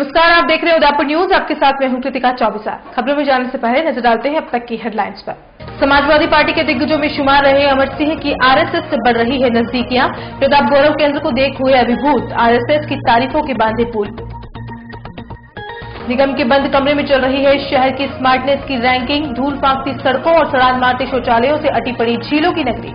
नमस्कार, आप देख रहे हैं उदयपुर न्यूज। आपके साथ मैं हूं कृतिका चौबीसार। खबरों में जाने से पहले नजर डालते हैं अब तक की हेडलाइंस पर। समाजवादी पार्टी के दिग्गजों में शुमार रहे अमर सिंह की आरएसएस से बढ़ रही है नजदीकियां। प्रताप गौरव केंद्र को देख हुए अभिभूत, आरएसएस की तारीफों के बांधे पुल। निगम के बंद कमरे में चल रही है शहर की स्मार्टनेस की रैंकिंग। धूल फांकती सड़कों और सड़ान मारते शौचालयों से अटी पड़ी झीलों की नगरी।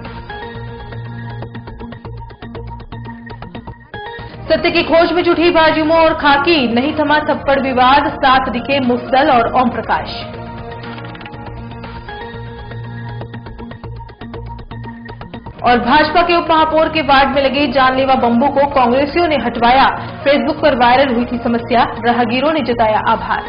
सत्य की खोज में जुटी भाजयुमो और खाकी, नहीं थमा थप्पड़ विवाद, साथ दिखे मुफदल और ओम प्रकाश। और भाजपा के उप महापौर के वार्ड में लगे जानलेवा बम्बों को कांग्रेसियों ने हटवाया। फेसबुक पर वायरल हुई थी समस्या, राहगीरों ने जताया आभार।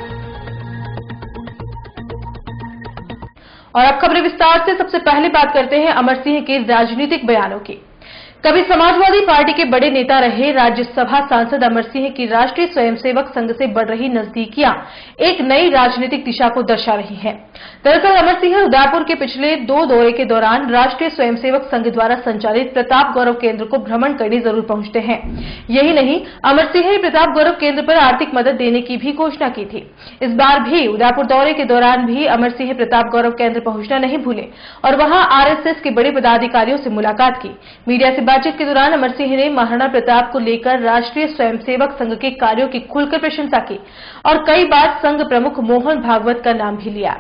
और अब खबरें विस्तार से। सबसे पहले बात करते हैं अमर सिंह के राजनीतिक बयानों की। कभी समाजवादी पार्टी के बड़े नेता रहे राज्यसभा सांसद अमर सिंह की राष्ट्रीय स्वयंसेवक संघ से बढ़ रही नजदीकियां एक नई राजनीतिक दिशा को दर्शा रही हैं। दरअसल अमर सिंह उदयपुर के पिछले 2 दौरे के दौरान राष्ट्रीय स्वयंसेवक संघ द्वारा संचालित प्रताप गौरव केंद्र को भ्रमण करने जरूर पहुंचते हैं। यही नहीं, अमर सिंह ने प्रताप गौरव केंद्र पर आर्थिक मदद देने की भी घोषणा की थी। इस बार भी उदयपुर दौरे के दौरान भी अमर सिंह प्रताप गौरव केंद्र पहुंचना नहीं भूले और वहां आरएसएस के बड़े पदाधिकारियों से मुलाकात की। मीडिया से बातचीत के दौरान अमर सिंह ने महाराणा प्रताप को लेकर राष्ट्रीय स्वयंसेवक संघ के कार्यों की खुलकर प्रशंसा की और कई बार संघ प्रमुख मोहन भागवत का नाम भी लिया।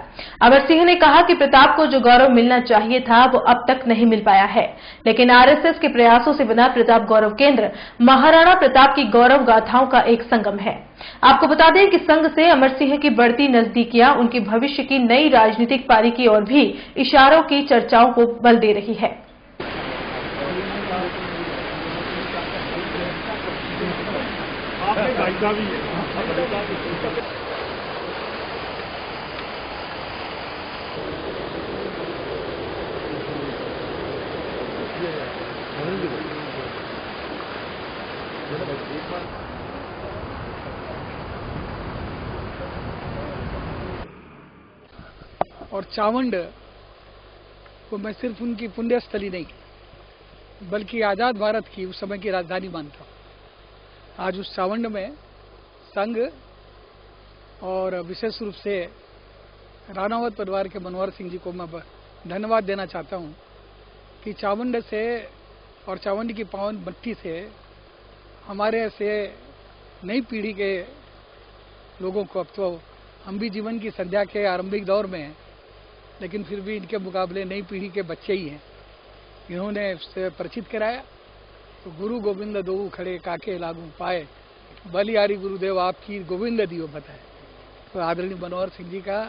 अमर सिंह ने कहा कि प्रताप को जो गौरव मिलना चाहिए था वो अब तक नहीं मिल पाया है, लेकिन आरएसएस के प्रयासों से बना प्रताप गौरव केंद्र महाराणा प्रताप की गौरव गाथाओं का एक संगम है। आपको बता दें कि संघ से अमर सिंह की बढ़ती नजदीकियां उनके भविष्य की नई राजनीतिक पारी की ओर भी इशारों की चर्चाओं को बल दे रही है। और चावंड को मैं सिर्फ उनकी पुण्यस्थली नहीं बल्कि आजाद भारत की उस समय की राजधानी मानता हूँ। आज उस चावंड में संघ और विशेष रूप से राणावत परिवार के मनोहर सिंह जी को मैं धन्यवाद देना चाहता हूँ कि चावंड से और चावंड की पावन मट्टी से हमारे ऐसे नई पीढ़ी के लोगों को, अब तो हम भी जीवन की संध्या के आरंभिक दौर में हैं, लेकिन फिर भी इनके मुकाबले नई पीढ़ी के बच्चे ही हैं, इन्होंने इससे परिचित कराया। तो गुरु गोविंद दो खड़े काके लागू पाए, बलिहारी गुरुदेव आपकी गोविंद दियो बताए। तो आदरणीय मनोहर सिंह जी का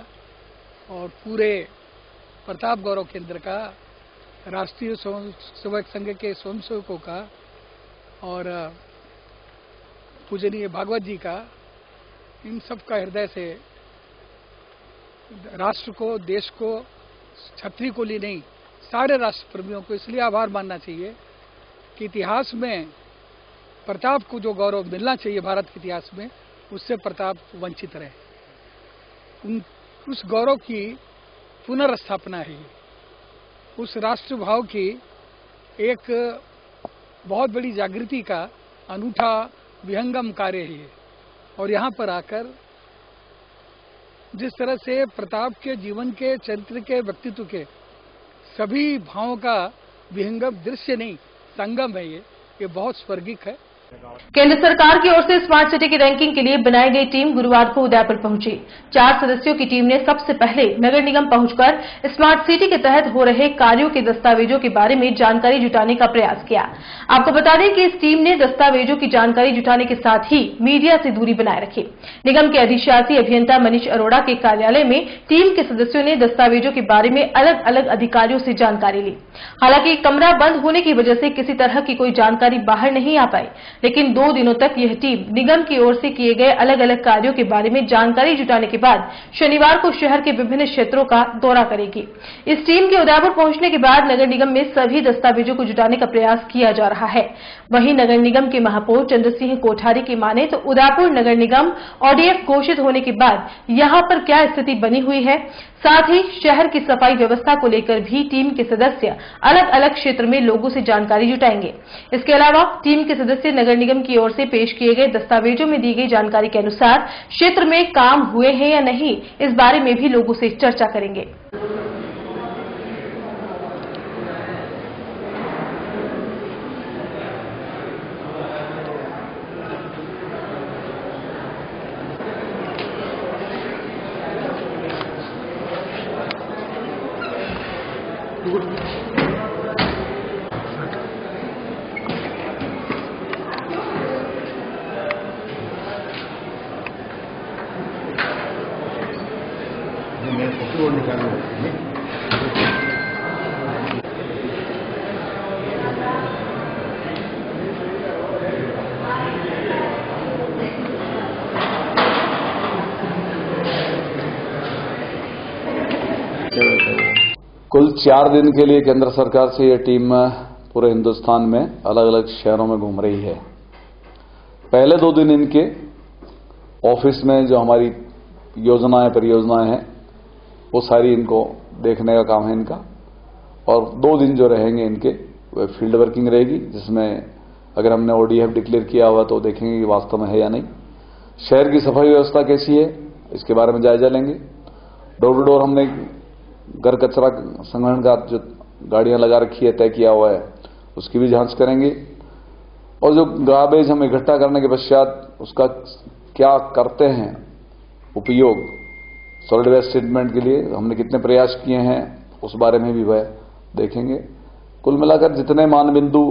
और पूरे प्रताप गौरव केंद्र का, राष्ट्रीय स्वयंसेवक संघ के स्वयंसेवकों का और पूजनीय भागवत जी का, इन सब का हृदय से राष्ट्र को, देश को, क्षत्रिय को ही नहीं सारे राष्ट्र प्रेमियों को इसलिए आभार मानना चाहिए कि इतिहास में प्रताप को जो गौरव मिलना चाहिए भारत के इतिहास में, उससे प्रताप वंचित रहे। उस गौरव की पुनर्स्थापना है, उस राष्ट्र भाव की एक बहुत बड़ी जागृति का अनूठा विहंगम कार्य है। और यहाँ पर आकर जिस तरह से प्रताप के जीवन के, चरित्र के, व्यक्तित्व के सभी भावों का विहंगम दृश्य नहीं, संगम है, ये बहुत स्वर्गिक है। केंद्र सरकार की ओर से स्मार्ट सिटी की रैंकिंग के लिए बनाई गई टीम गुरुवार को उदयपुर पहुंची। 4 सदस्यों की टीम ने सबसे पहले नगर निगम पहुंचकर स्मार्ट सिटी के तहत हो रहे कार्यों के दस्तावेजों के बारे में जानकारी जुटाने का प्रयास किया। आपको बता दें कि इस टीम ने दस्तावेजों की जानकारी जुटाने के साथ ही मीडिया से दूरी बनाए रखी। निगम के अधिशासी अभियंता मनीष अरोड़ा के कार्यालय में टीम के सदस्यों ने दस्तावेजों के बारे में अलग अलग अधिकारियों से जानकारी ली। हालांकि कमरा बंद होने की वजह से किसी तरह की कोई जानकारी बाहर नहीं आ पाई, लेकिन 2 दिनों तक यह टीम निगम की ओर से किए गए अलग अलग कार्यों के बारे में जानकारी जुटाने के बाद शनिवार को शहर के विभिन्न क्षेत्रों का दौरा करेगी। इस टीम के उदयपुर पहुंचने के बाद नगर निगम में सभी दस्तावेजों को जुटाने का प्रयास किया जा रहा है। वहीं नगर निगम के महापौर चंद्र सिंह कोठारी की माने तो उदयपुर नगर निगम ओडीएफ घोषित होने के बाद यहां पर क्या स्थिति बनी हुई है, साथ ही शहर की सफाई व्यवस्था को लेकर भी टीम के सदस्य अलग अलग क्षेत्र में लोगों से जानकारी जुटाएंगे। इसके अलावा टीम के सदस्य नगर निगम की ओर से पेश किए गए दस्तावेजों में दी गई जानकारी के अनुसार क्षेत्र में काम हुए हैं या नहीं, इस बारे में भी लोगों से चर्चा करेंगे। कुल 4 दिन के लिए केंद्र सरकार से यह टीम पूरे हिंदुस्तान में अलग अलग शहरों में घूम रही है। पहले 2 दिन इनके ऑफिस में जो हमारी योजनाएं परियोजनाएं हैं वो सारी इनको देखने का काम है इनका, और 2 दिन जो रहेंगे इनके वो फील्ड वर्किंग रहेगी, जिसमें अगर हमने ओडीएफ डिक्लेयर किया हुआ तो देखेंगे कि वास्तव में है या नहीं। शहर की सफाई व्यवस्था कैसी है इसके बारे में जायजा लेंगे। डोर टू डोर हमने घर कचरा संग्रहण का जो गाड़ियां लगा रखी है, तय किया हुआ है, उसकी भी जांच करेंगे। और जो गार्बेज हम इकट्ठा करने के पश्चात उसका क्या करते हैं उपयोग, सॉलिड वेस्ट ट्रीटमेंट के लिए हमने कितने प्रयास किए हैं उस बारे में भी वह देखेंगे। कुल मिलाकर जितने मानबिंदु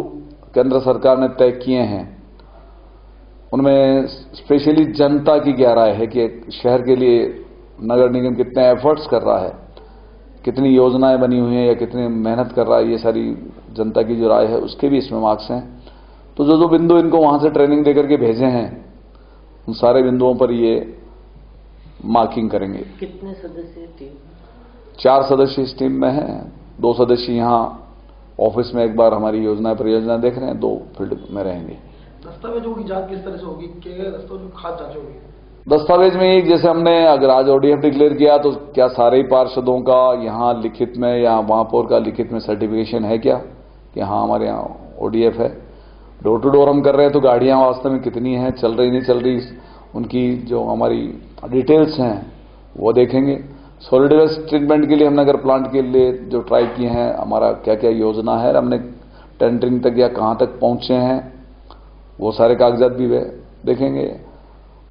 केंद्र सरकार ने तय किए हैं उनमें स्पेशली जनता की क्या राय है कि शहर के लिए नगर निगम कितने एफर्ट्स कर रहा है, कितनी योजनाएं बनी हुई हैं या कितनी मेहनत कर रहा है, ये सारी जनता की जो राय है उसके भी इसमें मार्क्स हैं। तो जो बिंदु इनको वहां से ट्रेनिंग देकर के भेजे हैं उन सारे बिंदुओं पर ये मार्किंग करेंगे। कितने सदस्य टीम? 4 सदस्य इस टीम में हैं। 2 सदस्य यहाँ ऑफिस में एक बार हमारी योजना परियोजना देख रहे हैं, 2 फील्ड में रहेंगे। दस्तावेजों की जांच किस तरह से होगी? दस्तावेजों की खास जांच होगी? दस्तावेज में एक जैसे हमने अगर आज ओडीएफ डिक्लेयर किया तो क्या सारे ही पार्षदों का यहाँ लिखित में या महापौर का लिखित में सर्टिफिकेशन है क्या कि हाँ हमारे यहाँ ओडीएफ है। डोर टू डोर हम कर रहे हैं तो गाड़ियां वास्तव में कितनी हैं, चल रही नहीं चल रही, उनकी जो हमारी डिटेल्स हैं वो देखेंगे। सॉलिड वेस्ट ट्रीटमेंट के लिए हमने अगर प्लांट के लिए जो ट्राई किए हैं, हमारा क्या क्या योजना है, हमने टेंडरिंग तक या कहाँ तक पहुंचे हैं, वो सारे कागजात भी वे देखेंगे।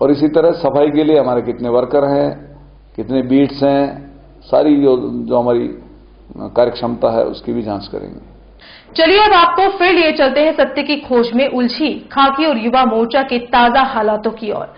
और इसी तरह सफाई के लिए हमारे कितने वर्कर हैं, कितने बीट्स हैं, सारी जो हमारी कार्यक्षमता है उसकी भी जांच करेंगे। चलिए अब आपको फिर लिए चलते हैं सत्य की खोज में उलझी खाकी और युवा मोर्चा के ताजा हालातों की ओर,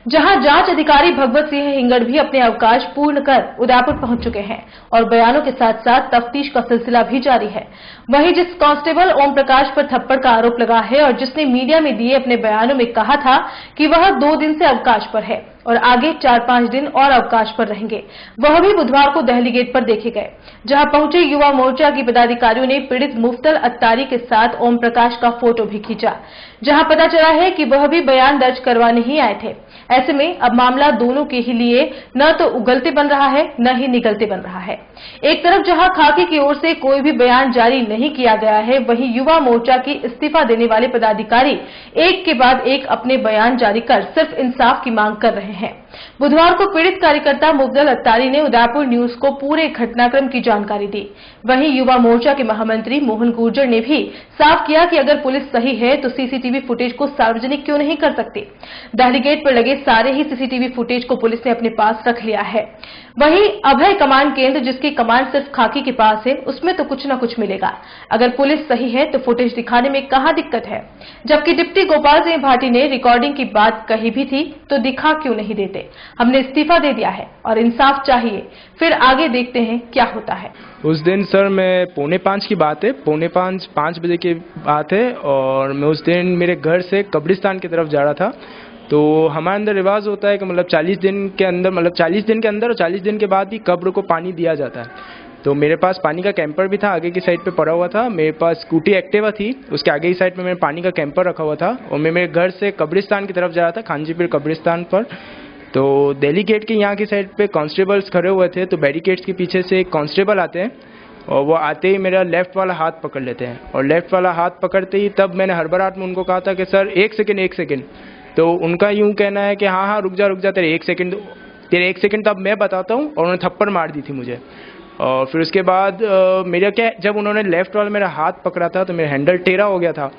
जहां जांच अधिकारी भगवत सिंह हिंगड़ भी अपने अवकाश पूर्ण कर उदयपुर पहुंच चुके हैं और बयानों के साथ साथ तफ्तीश का सिलसिला भी जारी है। वहीं जिस कांस्टेबल ओम प्रकाश पर थप्पड़ का आरोप लगा है और जिसने मीडिया में दिए अपने बयानों में कहा था कि वह 2 दिन से अवकाश पर है और आगे 4-5 दिन और अवकाश पर रहेंगे, वह भी बुधवार को दहली गेट पर देखे गए, जहां पहुंचे युवा मोर्चा की पदाधिकारियों ने पीड़ित मुफ्तल अत्तारी के साथ ओम प्रकाश का फोटो भी खींचा, जहां पता चला है कि वह भी बयान दर्ज करवाने ही आए थे। ऐसे में अब मामला दोनों के ही लिए न तो उगलते बन रहा है न ही निगलते बन रहा है। एक तरफ जहां खाकी की ओर से कोई भी बयान जारी नहीं किया गया है, वहीं युवा मोर्चा की इस्तीफा देने वाले पदाधिकारी एक के बाद एक अपने बयान जारी कर सिर्फ इंसाफ की मांग कर रहे हैं। बुधवार को पीड़ित कार्यकर्ता मुफ्तल अत्तारी ने उदयपुर न्यूज को पूरे घटनाक्रम की जानकारी दी। वहीं युवा मोर्चा के महामंत्री मोहन गुर्जर ने भी साफ किया कि अगर पुलिस सही है तो सीसीटीवी फुटेज को सार्वजनिक क्यों नहीं कर सकती। दहली गेट पर लगे सारे ही सीसीटीवी फुटेज को पुलिस ने अपने पास रख लिया है। वहीं अभय कमांड केंद्र, जिसकी कमांड सिर्फ खाकी के पास है, उसमें तो कुछ न कुछ मिलेगा। अगर पुलिस सही है तो फुटेज दिखाने में कहां दिक्कत है। जबकि डिप्टी गोपाल सिंह भाटी ने रिकॉर्डिंग की बात कही भी थी तो दिखा क्यों नहीं देते। हमने इस्तीफा दे दिया है और इंसाफ चाहिए, फिर आगे देखते हैं क्या होता है। उस दिन सर मैं 4:45 की बात है, 4:45 बजे की बात है, और मैं उस दिन मेरे घर से कब्रिस्तान की तरफ जा रहा था। तो हमारे अंदर रिवाज होता है कि मतलब 40 दिन के अंदर और 40 दिन के बाद ही कब्र को पानी दिया जाता है। तो मेरे पास पानी का कैंपर भी था, आगे की साइड पे पड़ा हुआ था। मेरे पास स्कूटी एक्टिवा थी, उसके आगे की साइड पे मैंने पानी का कैंपर रखा हुआ था और मैं मेरे घर से कब्रिस्तान की तरफ जा रहा था, खानजीपीर कब्रिस्तान पर। तो दिल्ली गेट के यहाँ की साइड पे कांस्टेबल्स खड़े हुए थे, तो बैरिकेड्स के पीछे से एक कांस्टेबल आते हैं और वो आते ही मेरा लेफ्ट वाला हाथ पकड़ लेते हैं, और लेफ्ट वाला हाथ पकड़ते ही तब मैंने हड़बड़ाहट में उनको कहा था कि सर एक सेकंड। तो उनका यूं कहना है कि हाँ रुक जा तेरे एक सेकंड तब मैं बताता हूँ, और उन्होंने थप्पड़ मार दी थी मुझे। और फिर उसके बाद मेरा क्या, जब उन्होंने लेफ्ट वाला मेरा हाथ पकड़ा था तो मेरा हैंडल टेढ़ा हो गया था,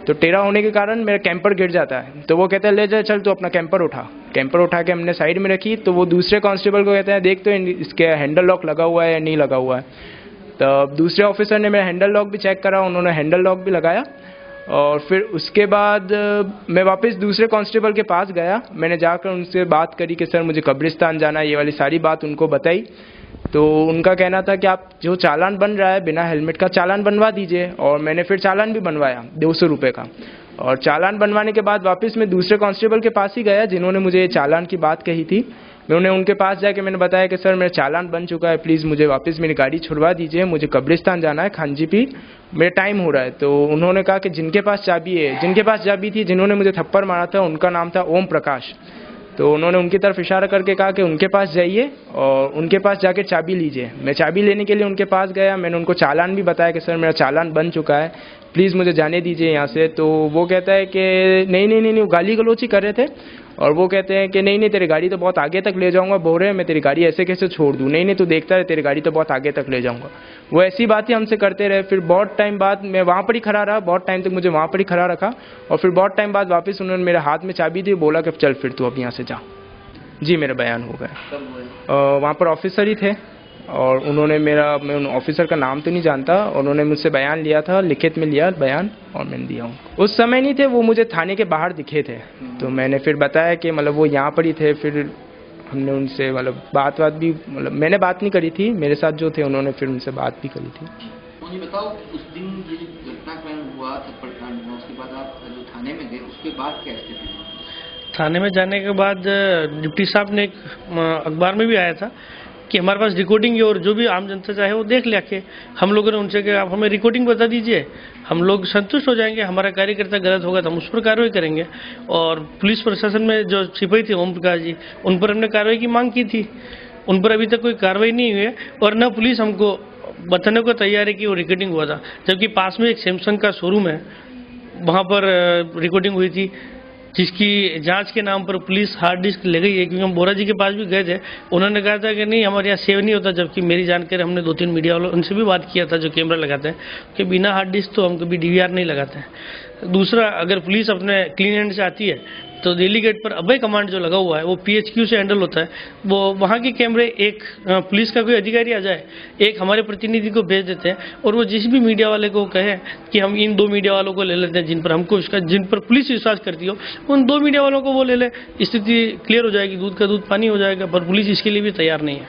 तो टेढ़ा होने के कारण मेरा कैंपर गिर जाता है। तो वो कहते हैं ले जा चल तो अपना कैंपर उठा के हमने साइड में रखी। तो वो दूसरे कांस्टेबल को कहते हैं देख तो इसके हैंडल लॉक लगा हुआ है या नहीं लगा हुआ है। तब दूसरे ऑफिसर ने मेरा हैंडल लॉक भी चेक करा, उन्होंने हैंडल लॉक भी लगाया। और फिर उसके बाद मैं वापस दूसरे कांस्टेबल के पास गया, मैंने जाकर उनसे बात करी कि सर मुझे कब्रिस्तान जाना है, ये वाली सारी बात उनको बताई। तो उनका कहना था कि आप जो चालान बन रहा है बिना हेलमेट का चालान बनवा दीजिए, और मैंने फिर चालान भी बनवाया 200 रुपये का। और चालान बनवाने के बाद वापस मैं दूसरे कांस्टेबल के पास ही गया जिन्होंने मुझे चालान की बात कही थी। मैं उन्हें उनके पास जाके मैंने बताया कि सर मेरा चालान बन चुका है, प्लीज़ मुझे वापस मेरी गाड़ी छुड़वा दीजिए, मुझे कब्रिस्तान जाना है खांजीपी, मेरा टाइम हो रहा है। तो उन्होंने कहा कि जिनके पास चाबी थी जिन्होंने मुझे थप्पड़ मारा था उनका नाम था ओम प्रकाश। तो उन्होंने उनकी तरफ इशारा करके कहा कि उनके पास जाइए और उनके पास जाकर चाबी लीजिए। मैं चाबी लेने के लिए उनके पास गया, मैंने उनको चालान भी बताया कि सर मेरा चालान बन चुका है, प्लीज़ मुझे जाने दीजिए यहाँ से। तो वो कहता है कि नहीं, वो गाली गलौच ही कर रहे थे, और वो कहते हैं कि नहीं तेरी गाड़ी तो बहुत आगे तक ले जाऊंगा, बोल रहे हैं मैं तेरी गाड़ी ऐसे कैसे छोड़ दूँ, नहीं तू देखता है तेरी गाड़ी तो बहुत आगे तक ले जाऊंगा। वो ऐसी बातें हमसे करते रहे। फिर बहुत टाइम बाद मैं वहाँ पर ही खड़ा रहा, बहुत टाइम तक मुझे वहाँ पर ही खड़ा रखा, और फिर बहुत टाइम बाद वापस उन्होंने मेरे हाथ में चाबी दी, बोला कि चल फिर तू अब यहाँ से जा। जी मेरा बयान हो गया। वहाँ पर ऑफिसर ही थे, और उन्होंने मैं उन ऑफिसर का नाम तो नहीं जानता, उन्होंने मुझसे बयान लिया था, लिखित में लिया बयान, और मैंने दिया उनको। उस समय नहीं थे वो, मुझे थाने के बाहर दिखे थे, तो मैंने फिर बताया कि मतलब वो यहाँ पर ही थे। फिर हमने उनसे मतलब बात भी मतलब मैंने बात नहीं करी थी, मेरे साथ जो थे उन्होंने फिर उनसे बात भी करी थी। मुझे बताओ उस दिन जो घटनाक्रम हुआ थप्पड़ कांड हुआ, उसके बाद आप जो थाने में गए उसके बाद क्या स्थिति हुई? थाने में जाने के बाद डिप्टी साहब ने एक अखबार में भी आया था कि हमारे पास रिकॉर्डिंग है और जो भी आम जनता चाहे वो देख ले के। हम लोगों ने उनसे कहा आप हमें रिकॉर्डिंग बता दीजिए, हम लोग संतुष्ट हो जाएंगे, हमारा कार्यकर्ता गलत होगा तो हम उस पर कार्रवाई करेंगे। और पुलिस प्रशासन में जो सिपाही थे ओम प्रकाश जी, उन पर हमने कार्रवाई की मांग की थी, उन पर अभी तक कोई कार्रवाई नहीं हुई है, और न पुलिस हमको बताने को तैयार है कि वो रिकॉर्डिंग हुआ था। जबकि पास में एक सैमसंग का शोरूम है, वहाँ पर रिकॉर्डिंग हुई थी, जिसकी जांच के नाम पर पुलिस हार्ड डिस्क ले गई है। क्योंकि हम बोरा जी के पास भी गए थे, उन्होंने कहा था कि नहीं हमारे यहाँ सेव नहीं होता, जबकि मेरी जानकारी हमने 2-3 मीडिया वालों उनसे भी बात किया था जो कैमरा लगाते हैं कि बिना हार्ड डिस्क तो हम कभी DVR नहीं लगाते हैं। दूसरा, अगर पुलिस अपने क्लीन हैंड से आती है तो दिल्ली गेट पर अभय कमांड जो लगा हुआ है वो PHQ से हैंडल होता है, वो वहाँ के कैमरे एक पुलिस का कोई अधिकारी आ जाए, एक हमारे प्रतिनिधि को भेज देते हैं, और वो जिस भी मीडिया वाले को कहे कि हम इन 2 मीडिया वालों को ले लेते हैं जिन पर पुलिस विश्वास करती हो, उन 2 मीडिया वालों को वो ले ले, स्थिति क्लियर हो जाएगी, दूध का दूध पानी हो जाएगा। पर पुलिस इसके लिए भी तैयार नहीं है।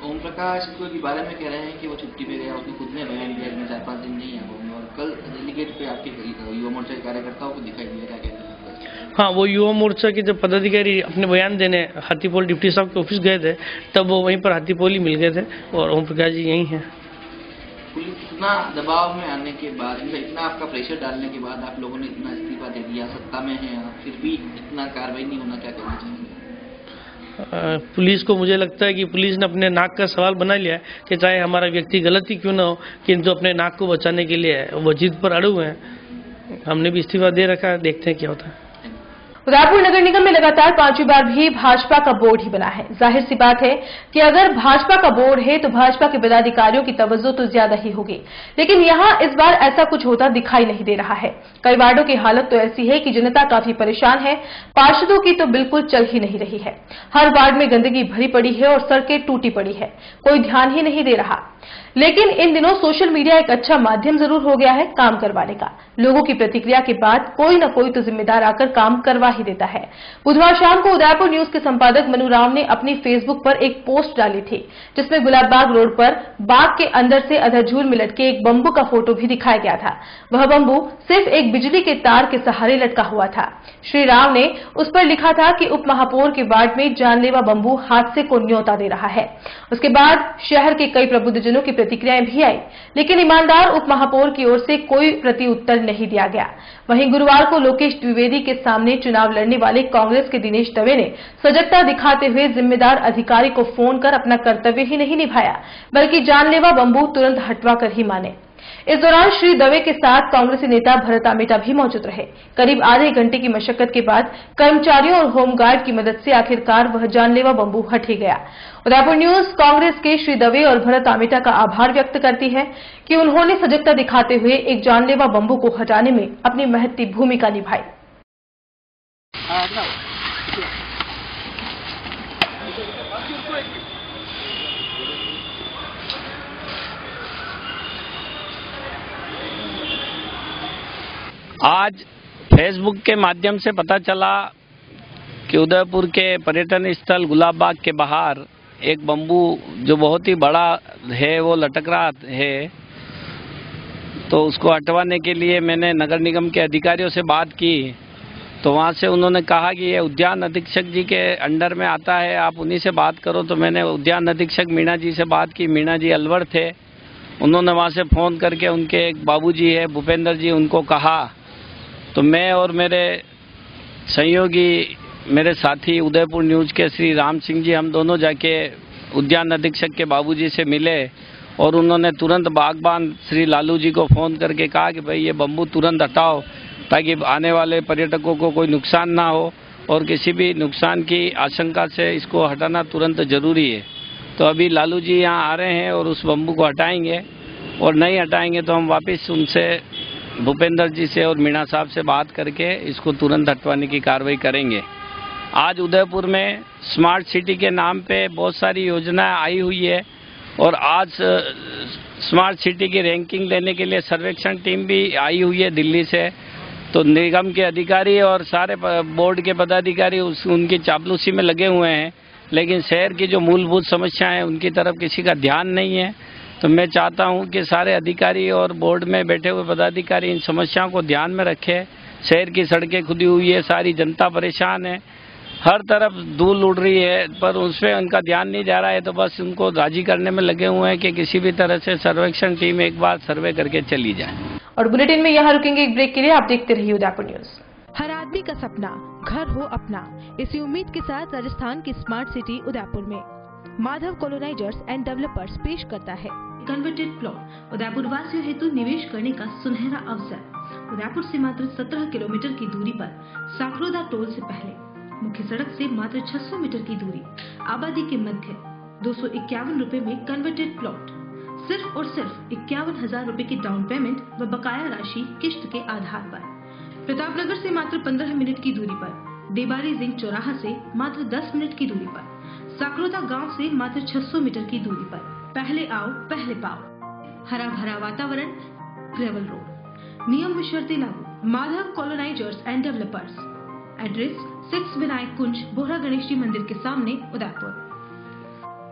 ओम प्रकाश के बारे में कह रहे हैं कि वो छुट्टी पे गया, उसने खुद ने बयान दिया मैं 4-5 दिन नहीं आया, और कल दिल्ली गेट पे आपके युवा मोर्चा के कार्यकर्ताओं को दिखाई दिया, क्या कहते हैं? हाँ, वो युवा मोर्चा के जब पदाधिकारी अपने बयान देने हाथीपोल डिप्टी साहब के ऑफिस गए थे, तब वो वहीं पर हाथीपोल ही मिल गए थे, और ओम प्रकाश जी यहीं हैं। पुलिस इतना दबाव में आने के बाद, इतना आपका प्रेशर डालने के बाद आप लोगों ने इतना इस्तीफा दे दिया, सत्ता में है आप, फिर भी इतना कार्रवाई नहीं होना, क्या करना चाहिए? पुलिस को मुझे लगता है कि पुलिस ने अपने नाक का सवाल बना लिया है कि चाहे हमारा व्यक्ति गलती क्यों ना हो, किंतु अपने नाक को बचाने के लिए वो जिद पर अड़े हुए हैं। हमने भी इस्तीफा दे रखा है, देखते हैं क्या होता है। उदयपुर नगर निगम में लगातार 5वीं बार भी भाजपा का बोर्ड ही बना है। जाहिर सी बात है कि अगर भाजपा का बोर्ड है तो भाजपा के पदाधिकारियों की तवज्जो तो ज्यादा ही होगी, लेकिन यहां इस बार ऐसा कुछ होता दिखाई नहीं दे रहा है। कई वार्डों की हालत तो ऐसी है कि जनता काफी परेशान है, पार्षदों की तो बिल्कुल चल ही नहीं रही है। हर वार्ड में गंदगी भरी पड़ी है और सड़कें टूटी पड़ी है, कोई ध्यान ही नहीं दे रहा। लेकिन इन दिनों सोशल मीडिया एक अच्छा माध्यम जरूर हो गया है काम करवाने का। लोगों की प्रतिक्रिया के बाद कोई न कोई तो जिम्मेदार आकर काम करवा ही देता है। बुधवार शाम को उदयपुर न्यूज के संपादक मनु राव ने अपनी फेसबुक पर एक पोस्ट डाली थी, जिसमें गुलाबबाग रोड पर बाग के अंदर से अधरझूल में लटके एक बम्बू का फोटो भी दिखाया गया था। वह बम्बू सिर्फ एक बिजली के तार के सहारे लटका हुआ था। श्री राव ने उस पर लिखा था कि उप महापौर के वार्ड में जानलेवा बम्बू हादसे को न्योता दे रहा है। उसके बाद शहर के कई प्रबुद्धजनों की प्रतिक्रियाएं भी आई, लेकिन ईमानदार उप महापौर की ओर से कोई प्रति उत्तर नहीं दिया गया। वहीं गुरुवार को लोकेश द्विवेदी के सामने चुनाव चुनाव लड़ने वाले कांग्रेस के दिनेश दवे ने सजगता दिखाते हुए जिम्मेदार अधिकारी को फोन कर अपना कर्तव्य ही नहीं निभाया, बल्कि जानलेवा बंबू तुरंत हटवा कर ही माने। इस दौरान श्री दवे के साथ कांग्रेसी नेता भरत आमेटा भी मौजूद रहे। करीब आधे घंटे की मशक्कत के बाद कर्मचारियों और होमगार्ड की मदद से आखिरकार वह जानलेवा बंबू हट ही गया। उदयपुर न्यूज कांग्रेस के श्री दवे और भरत आमेटा का आभार व्यक्त करती है कि उन्होंने सजगता दिखाते हुए एक जानलेवा बंबू को हटाने में अपनी महत्ती भूमिका निभाई। आज फेसबुक के माध्यम से पता चला कि उदयपुर के पर्यटन स्थल गुलाबबाग के बाहर एक बम्बू जो बहुत ही बड़ा है वो लटक रहा है, तो उसको हटवाने के लिए मैंने नगर निगम के अधिकारियों से बात की। तो वहाँ से उन्होंने कहा कि ये उद्यान अधीक्षक जी के अंडर में आता है, आप उन्हीं से बात करो। तो मैंने उद्यान अधीक्षक मीणा जी से बात की। मीणा जी अलवर थे, उन्होंने वहाँ से फ़ोन करके उनके एक बाबूजी है भूपेंद्र जी, उनको कहा। तो मैं और मेरे सहयोगी, मेरे साथी उदयपुर न्यूज़ के श्री राम सिंह जी, हम दोनों जाके उद्यान अधीक्षक के बाबूजी से मिले और उन्होंने तुरंत बागबान श्री लालू जी को फ़ोन करके कहा कि भाई ये बम्बू तुरंत हटाओ ताकि आने वाले पर्यटकों को कोई नुकसान ना हो, और किसी भी नुकसान की आशंका से इसको हटाना तुरंत ज़रूरी है। तो अभी लालू जी यहाँ आ रहे हैं और उस बम्बू को हटाएंगे, और नहीं हटाएंगे तो हम वापस उनसे, भूपेंद्र जी से और मीणा साहब से बात करके इसको तुरंत हटवाने की कार्रवाई करेंगे। आज उदयपुर में स्मार्ट सिटी के नाम पे बहुत सारी योजनाएं आई हुई है, और आज स्मार्ट सिटी की रैंकिंग लेने के लिए सर्वेक्षण टीम भी आई हुई है दिल्ली से। तो निगम के अधिकारी और सारे बोर्ड के पदाधिकारी उनकी चापलूसी में लगे हुए हैं, लेकिन शहर की जो मूलभूत समस्याएं हैं उनकी तरफ किसी का ध्यान नहीं है। तो मैं चाहता हूं कि सारे अधिकारी और बोर्ड में बैठे हुए पदाधिकारी इन समस्याओं को ध्यान में रखें। शहर की सड़कें खुदी हुई है, सारी जनता परेशान है, हर तरफ धूल उड़ रही है, पर उसमें उनका ध्यान नहीं जा रहा है। तो बस उनको राजी करने में लगे हुए हैं कि किसी भी तरह से सर्वेक्षण टीम एक बार सर्वे करके चली जाए। और बुलेटिन में यहाँ रुकेंगे एक ब्रेक के लिए। आप देखते रहिए उदयपुर न्यूज। हर आदमी का सपना घर हो अपना, इसी उम्मीद के साथ राजस्थान की स्मार्ट सिटी उदयपुर में माधव कॉलोनाइजर्स एंड डेवलपर्स पेश करता है कन्वर्टेड प्लॉट। उदयपुर वासियों हेतु निवेश करने का सुनहरा अवसर। उदयपुर से मात्र 17 किलोमीटर की दूरी पर साकरोदा टोल से पहले, मुख्य सड़क से मात्र 600 मीटर की दूरी, आबादी के मध्य 251 रुपए में कन्वर्टेड प्लॉट। सिर्फ और सिर्फ 51,000 रुपए की डाउन पेमेंट व बकाया राशि किश्त के आधार पर। प्रतापनगर से मात्र 15 मिनट की दूरी पर, देबारी जिंक चौराहा से मात्र 10 मिनट की दूरी पर, साकरोदा गांव से मात्र 600 मीटर की दूरी पर। पहले आओ पहले पाओ। हरा भरा वातावरण, ग्रेवल रोड। नियम व शर्तें लागू। Madhav colonisers and developers. Address 6 Vinayak Kunj, Bohra Ganesh ji मंदिर के सामने, उदयपुर।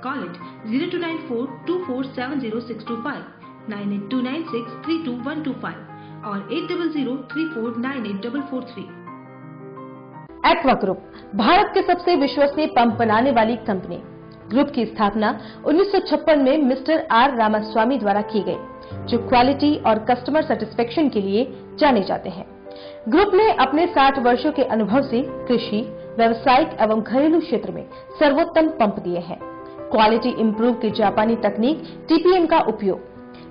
Call it 0294247065, 9829632125 और 8003498443। एक्वा ग्रुप भारत के सबसे विश्वसनीय पंप बनाने वाली कंपनी। ग्रुप की स्थापना 1956 में मिस्टर आर रामास्वामी द्वारा की गई, जो क्वालिटी और कस्टमर सेटिस्फेक्शन के लिए जाने जाते हैं। ग्रुप ने अपने 60 वर्षों के अनुभव से कृषि, व्यावसायिक एवं घरेलू क्षेत्र में सर्वोत्तम पंप दिए हैं। क्वालिटी इंप्रूव की जापानी तकनीक टीपीएम का उपयोग,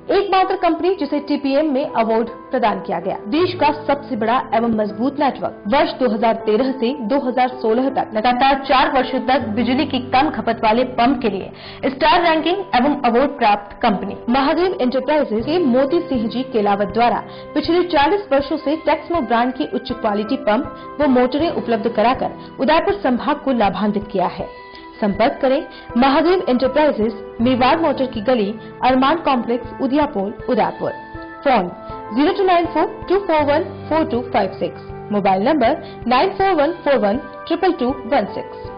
एकमात्र कंपनी जिसे टीपीएम में अवार्ड प्रदान किया गया। देश का सबसे बड़ा एवं मजबूत नेटवर्क। वर्ष 2013 से 2016 तक लगातार 4 वर्षों तक बिजली की कम खपत वाले पंप के लिए स्टार रैंकिंग एवं अवार्ड प्राप्त कंपनी। महादेव एंटरप्राइजेज के मोती सिंह जी केलावत द्वारा पिछले 40 वर्षों से टेक्समो ब्रांड की उच्च क्वालिटी पंप व मोटरें उपलब्ध कराकर उदयपुर संभाग को लाभान्वित किया है। संपर्क करें महादेव एंटरप्राइजेज, मेवाड़ मोटर की गली, Arman complex, Udiapol, Udaipur. Phone 0294241456, mobile number 9414122216।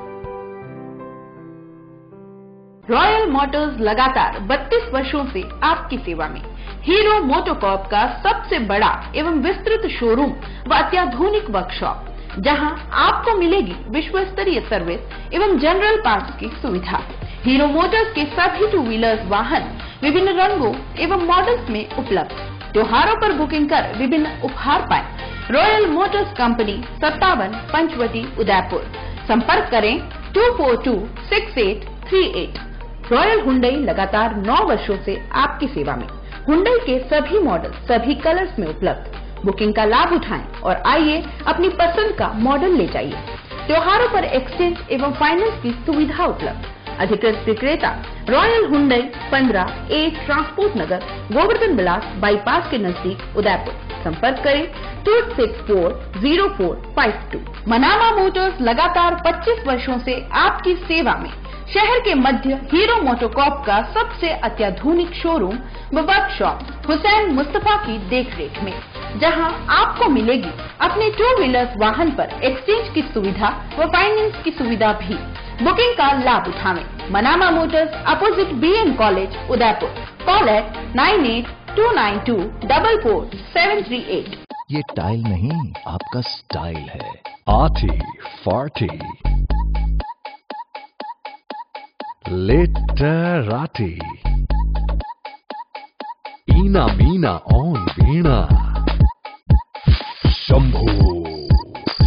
Royal motors लगातार 32 वर्षों से आपकी सेवा में। हीरो मोटोकॉर्प का सबसे बड़ा एवं विस्तृत शोरूम व अत्याधुनिक वर्कशॉप, जहां आपको मिलेगी विश्व स्तरीय सर्विस एवं जनरल पार्ट्स की सुविधा। हीरो मोटर्स के सभी 2 व्हीलर्स वाहन विभिन्न रंगों एवं मॉडल्स में उपलब्ध। त्योहारों पर बुकिंग कर विभिन्न उपहार पाएं। Royal motors company 57 Panchavati Udaipur. संपर्क करें 2426838। रॉयल हुंडई लगातार 9 वर्षों से आपकी सेवा में। हुंडई के सभी मॉडल सभी कलर्स में उपलब्ध। बुकिंग का लाभ उठाएं और आइए अपनी पसंद का मॉडल ले जाइए। त्योहारों पर एक्सचेंज एवं फाइनेंस की सुविधा उपलब्ध। अधिकृत विक्रेता रॉयल हुंडई 15A ट्रांसपोर्ट नगर, गोवर्धन विलास बाईपास के नजदीक उदयपुर। संपर्क करें 2640452। मनामा मोटर्स लगातार 25 वर्षों से आपकी सेवा में। शहर के मध्य हीरो मोटोकॉर्प का सबसे अत्याधुनिक शोरूम व वर्कशॉप हुसैन मुस्तफा की देखरेख में, जहां आपको मिलेगी अपने 2 व्हीलर वाहन पर एक्सचेंज की सुविधा व फाइनेंस की सुविधा भी। बुकिंग का लाभ उठाएं। Manama Motors opposite BN college Udaipur. Call eight 9829244738। ये टाइल नहीं, आपका स्टाइल है। आठी फार्टी लिटराटी ईना मीना ऑन वीणा शंभू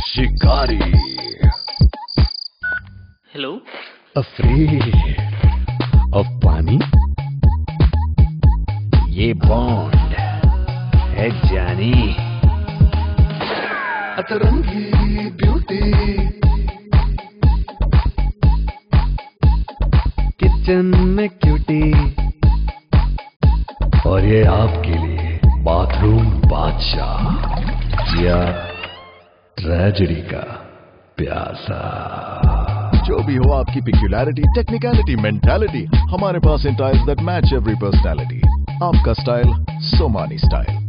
शिकारी। हेलो। अफ्रीद ऑफ पानी, ये बॉन्ड है जानी। अतरंगी ब्यूटी, किचन में क्यूटी, और ये आपके लिए बाथरूम बादशाह या ट्रेजेडी का प्यासा। जो भी हो आपकी पिक्यूलैरिटी, टेक्निकलिटी, मेंटालिटी, हमारे पास in tiles that match every personality. आपका style Somani style.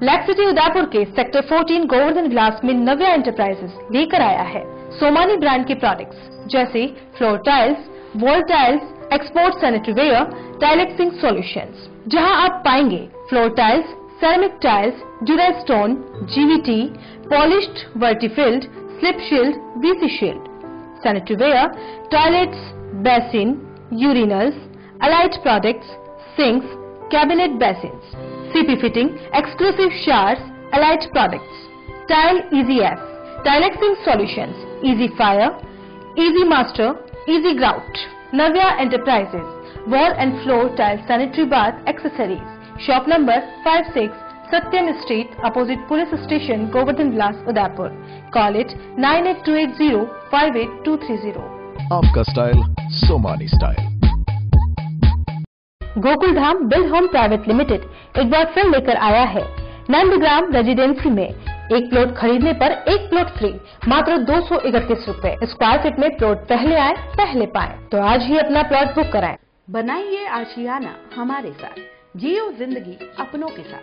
Lake city Udaipur के सेक्टर 14 गोवर्धन विलास में नव्या एंटरप्राइजेस लेकर आया है सोमानी ब्रांड के प्रोडक्ट्स, जैसे floor tiles, wall tiles, export sanitary ware, टाइलेक्सिंग सॉल्यूशंस, जहां आप पाएंगे floor tiles, ceramic tiles, dural stone, GVT, polished वर्टिफिल्ड, slip shield, BC shield, sanitary ware, toilets, basin, urinals, allied products, sinks, cabinet basins, CP fitting, exclusive showers, allied products, tile EasyF, टाइलेक्सिंग solutions, easy fire, easy master, easy grout. Navya enterprises, wall and floor tile sanitary bath accessories, shop number 56 Satyam street opposite police station Govardhan Vilas Udaipur. Call it 9828058230। आपका style Somani style. Gokul Dham build home private limited एक बार फिर लेकर आया है Nandgram residency में एक plot खरीदने पर एक प्लॉट फ्री, मात्र 231 रुपए स्क्वायर फीट में। प्लॉट पहले आए पहले पाए, तो आज ही अपना प्लॉट बुक कराएं। बनाइए आशियाना हमारे साथ, जियो जिंदगी अपनों के साथ।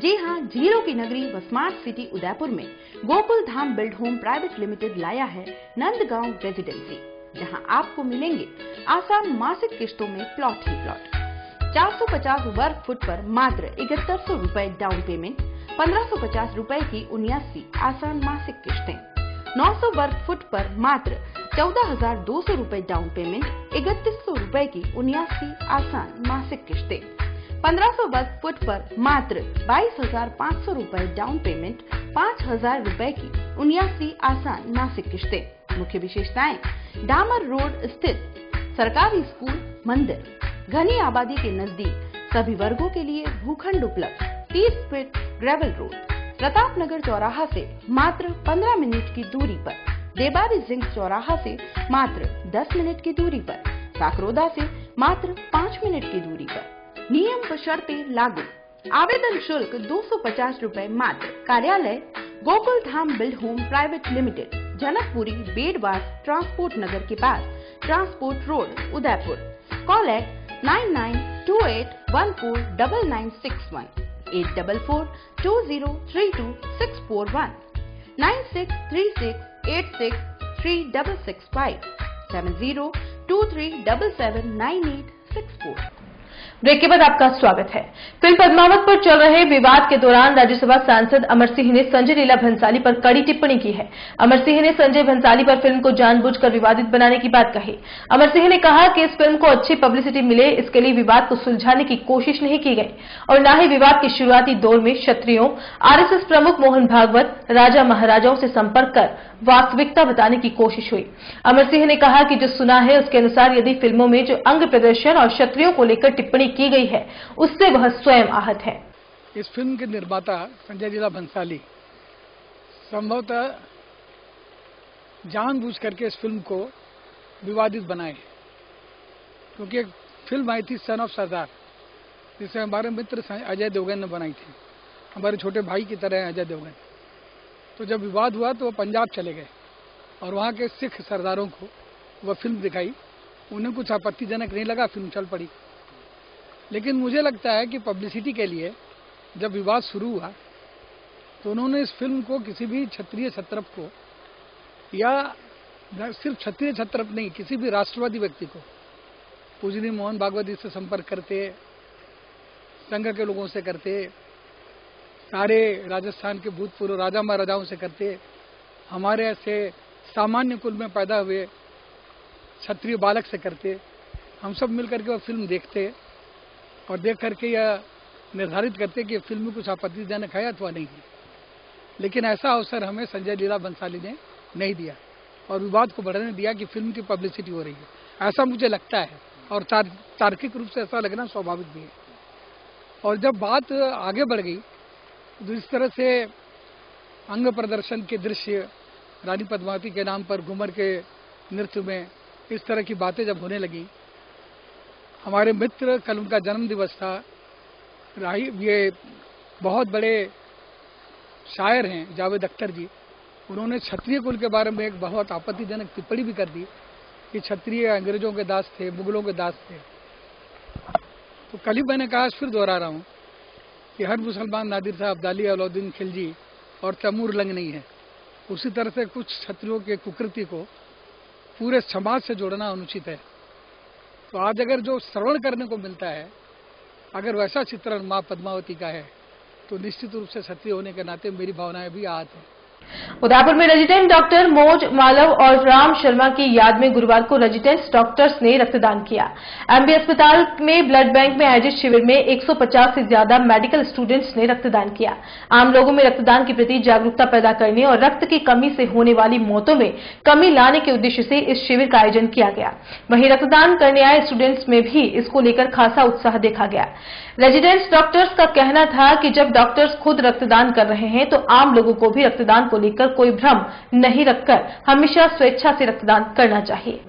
जी हाँ, जीरो की नगरी व स्मार्ट सिटी उदयपुर में Gokul Dham build home private limited लाया है नंदगांव रेजिडेंसी, जहां आपको मिलेंगे आसान मासिक किस्तों में प्लॉट ही प्लॉट। 450 वर्ग फुट पर मात्र 7100 रुपए डाउन पेमेंट, 1550 रुपए की 79 आसान मासिक किस्तें। 900 वर्ग फुट पर मात्र 14,200 रुपए डाउन पेमेंट, 3100 रुपए की 79 आसान मासिक किस्तें। 1500 वर्ग फुट पर मात्र 22,500 रुपए डाउन पेमेंट, 5,000 रुपए की 79 आसान मासिक किस्तें। मुख्य विशेषताएं: डामर रोड स्थित सरकारी स्कूल, मंदिर, घनी आबादी के नजदीक, सभी वर्गों के लिए भूखंड उपलब्ध, 30 feet gravel road, Pratap Nagar चौराहा से मात्र 15 मिनट की दूरी पर, देबारी जिंक चौराहा से मात्र 10 मिनट की दूरी पर, साकरोदा से मात्र 5 मिनट की दूरी पर। नियम व शर्तें लागू। आवेदन शुल्क 250 रुपए मात्र। कार्यालय Gokul Dham build home private limited, Janakpuri Bedwas transport Nagar के पास, transport road Udaipur. Call at 9928149961, 8442032641, 9636863665, 7023779864। Break के बाद आपका स्वागत है। फिल्म पद्मावत पर चल रहे विवाद के दौरान राज्यसभा सांसद अमर सिंह ने संजय लीला भंसाली पर कड़ी टिप्पणी की है। अमर सिंह ने संजय भंसाली पर फिल्म को जानबूझकर विवादित बनाने की बात कही। अमर सिंह ने कहा कि इस फिल्म को अच्छी पब्लिसिटी मिले, इसके लिए विवाद को सुलझाने की कोशिश नहीं की गई और न ही विवाद के शुरुआती दौर में क्षत्रियों, आरएसएस प्रमुख मोहन भागवत, राजा महाराजाओं से संपर्क कर वास्तविकता बताने की कोशिश हुई। अमर सिंह ने कहा कि जो सुना है उसके अनुसार यदि फिल्मों में जो अंग प्रदर्शन और क्षत्रियों को लेकर टिप्पणी की गई है उससे वह स्वयं आहत है। इस फिल्म के निर्माता संजय लीला भंसाली संभवतः जानबूझ करके इस फिल्म को विवादित बनाए, क्योंकि एक फिल्म आई थी सन ऑफ सरदार, जिसे हमारे मित्र अजय देवगन ने बनाई थी। हमारे छोटे भाई की तरह है अजय देवगन। तो जब विवाद हुआ तो वो पंजाब चले गए और वहाँ के सिख सरदारों को वह फिल्म दिखाई। उन्हें कुछ आपत्तिजनक नहीं लगा, फिल्म चल पड़ी। लेकिन मुझे लगता है कि पब्लिसिटी के लिए जब विवाद शुरू हुआ तो उन्होंने इस फिल्म को किसी भी क्षत्रिय छत्रप को, या सिर्फ क्षत्रिय छत्रप नहीं, किसी भी राष्ट्रवादी व्यक्ति को, पूजनीय मोहन भागवत जी से संपर्क करते, संघ के लोगों से करते, सारे राजस्थान के भूतपूर्व राजा महाराजाओं से करते, हमारे ऐसे सामान्य कुल में पैदा हुए क्षत्रिय बालक से करते, हम सब मिलकर के वह फिल्म देखते और देख करके यह निर्धारित करते कि फिल्म में कुछ आपत्तिजनक है अथवा नहीं है। लेकिन ऐसा अवसर हमें संजय लीला भंसाली ने नहीं दिया और विवाद को बढ़ने दिया कि फिल्म की पब्लिसिटी हो रही है, ऐसा मुझे लगता है। और तार्किक रूप से ऐसा लगना स्वाभाविक भी है। और जब बात आगे बढ़ गई तो इस तरह से अंग प्रदर्शन के दृश्य, रानी पद्मावती के नाम पर घूमर के नृत्य में इस तरह की बातें जब होने लगी, हमारे मित्र, कल उनका जन्म दिवस था, ये बहुत बड़े शायर हैं जावेद अख्तर जी, उन्होंने क्षत्रिय कुल के बारे में एक बहुत आपत्तिजनक टिप्पणी भी कर दी कि क्षत्रिय अंग्रेजों के दास थे, मुगलों के दास थे। तो कल ही मैंने कहा, फिर दोहरा रहा हूँ कि हर मुसलमान नादिर साहब, अब्दाली, अलाउद्दीन खिलजी और तैमूर लंग नहीं है। उसी तरह से कुछ क्षत्रियों के कुकृति को पूरे समाज से जोड़ना अनुचित है। तो आज अगर जो श्रवण करने को मिलता है, अगर वैसा चित्रण माँ पद्मावती का है, तो निश्चित रूप से क्षत्रिय होने के नाते मेरी भावनाएं भी आहत हैं। उदयपुर में रेजिडेंट डॉक्टर मोज मालव और राम शर्मा की याद में गुरुवार को रेजिडेंट डॉक्टर्स ने रक्तदान किया। एमबी अस्पताल में ब्लड बैंक में आयोजित शिविर में 150 से ज्यादा मेडिकल स्टूडेंट्स ने रक्तदान किया। आम लोगों में रक्तदान के प्रति जागरूकता पैदा करने और रक्त की कमी से होने वाली मौतों में कमी लाने के उद्देश्य से इस शिविर का आयोजन किया गया। वहीं रक्तदान करने आए स्टूडेंट्स में भी इसको लेकर खासा उत्साह देखा गया। रेजिडेंट डॉक्टर्स का कहना था कि जब डॉक्टर्स खुद रक्तदान कर रहे हैं तो आम लोगों को भी रक्तदान को लेकर कोई भ्रम नहीं रखकर हमेशा स्वेच्छा से रक्तदान करना चाहिए।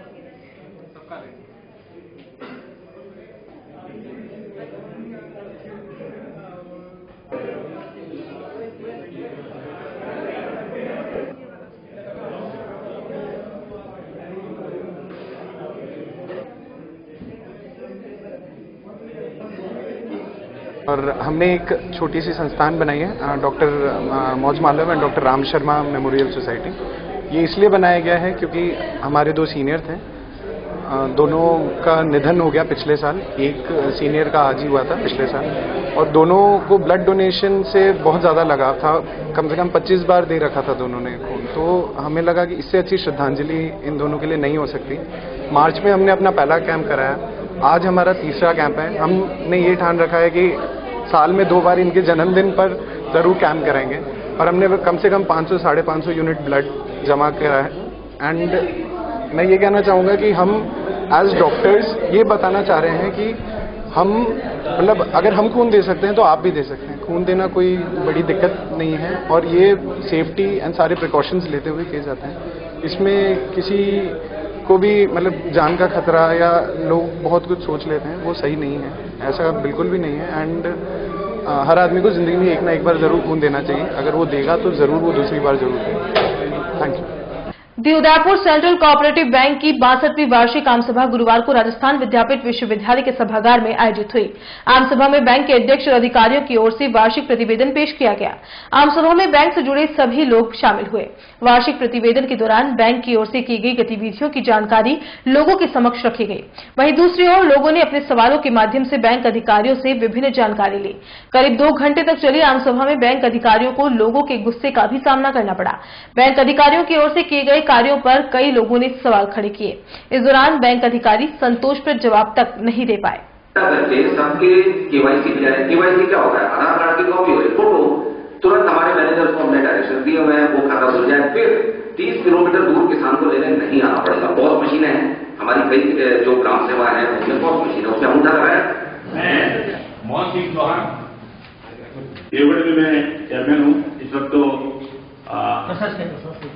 और हमने एक छोटी सी संस्थान बनाई है, doctor Mauj Malav and doctor Ram Sharma memorial society. ये इसलिए बनाया गया है क्योंकि हमारे दो सीनियर थे, दोनों का निधन हो गया पिछले साल। एक सीनियर का आज ही हुआ था पिछले साल, और दोनों को ब्लड डोनेशन से बहुत ज़्यादा लगाव था। कम से कम 25 बार दे रखा था दोनों ने खून। तो हमें लगा कि इससे अच्छी श्रद्धांजलि इन दोनों के लिए नहीं हो सकती। मार्च में हमने अपना पहला कैंप कराया, आज हमारा तीसरा कैंप है। हमने ये ठान रखा है कि साल में 2 बार इनके जन्मदिन पर ज़रूर कैंप कराएंगे, और हमने कम से कम 500-550 यूनिट ब्लड जमा करा है। एंड मैं ये कहना चाहूँगा कि हम एज डॉक्टर्स ये बताना चाह रहे हैं कि हम मतलब अगर हम खून दे सकते हैं तो आप भी दे सकते हैं। खून देना कोई बड़ी दिक्कत नहीं है, और ये सेफ्टी एंड सारे प्रिकॉशंस लेते हुए किए जाते हैं। इसमें किसी को भी मतलब जान का खतरा या लोग बहुत कुछ सोच लेते हैं, वो सही नहीं है, ऐसा बिल्कुल भी नहीं है। एंड हर आदमी को ज़िंदगी में एक ना एक बार ज़रूर खून देना चाहिए। अगर वो देगा तो ज़रूर वो दूसरी बार ज़रूर देगा। Thank you. The Udaipur central cooperative bank की 62वीं वार्षिक आम सभा गुरुवार को राजस्थान विद्यापीठ विश्वविद्यालय के सभागार में आयोजित हुई। आम सभा में बैंक के अध्यक्ष और अधिकारियों की ओर से वार्षिक प्रतिवेदन पेश किया गया। आम सभा में बैंक से जुड़े सभी लोग शामिल हुए। वार्षिक प्रतिवेदन के दौरान बैंक की ओर से की गई गतिविधियों की जानकारी लोगों के समक्ष रखी गई। वहीं दूसरी ओर लोगों ने अपने सवालों के माध्यम से बैंक अधिकारियों से विभिन्न जानकारी ली। करीब 2 घंटे तक चली आम सभा में बैंक अधिकारियों को लोगों के गुस्से का भी सामना करना पड़ा। बैंक अधिकारियों की ओर से किए गए कार्यों पर कई लोगों ने सवाल खड़े किए। इस दौरान बैंक अधिकारी संतोषप्रद जवाब तक नहीं दे पाए। सबके केवाईसी क्या होता है? आधार कार्ड की कॉपी और फोटो, तुरंत हमारे मैनेजर को हमने डायरेक्शन दिए हुए हैं, वो खाता खुल जाए। फिर 30 किलोमीटर दूर किसान को लेने नहीं आना पड़ेगा। पॉस मशीनें हैं हमारी, कई जो ग्राम सेवा है उसमें पॉस मशीन है, उससे अंगूठा लगाए। मैं मोहन सिंह चौहान एवरेज में चेयरमैन हूँ। इस वक्त तो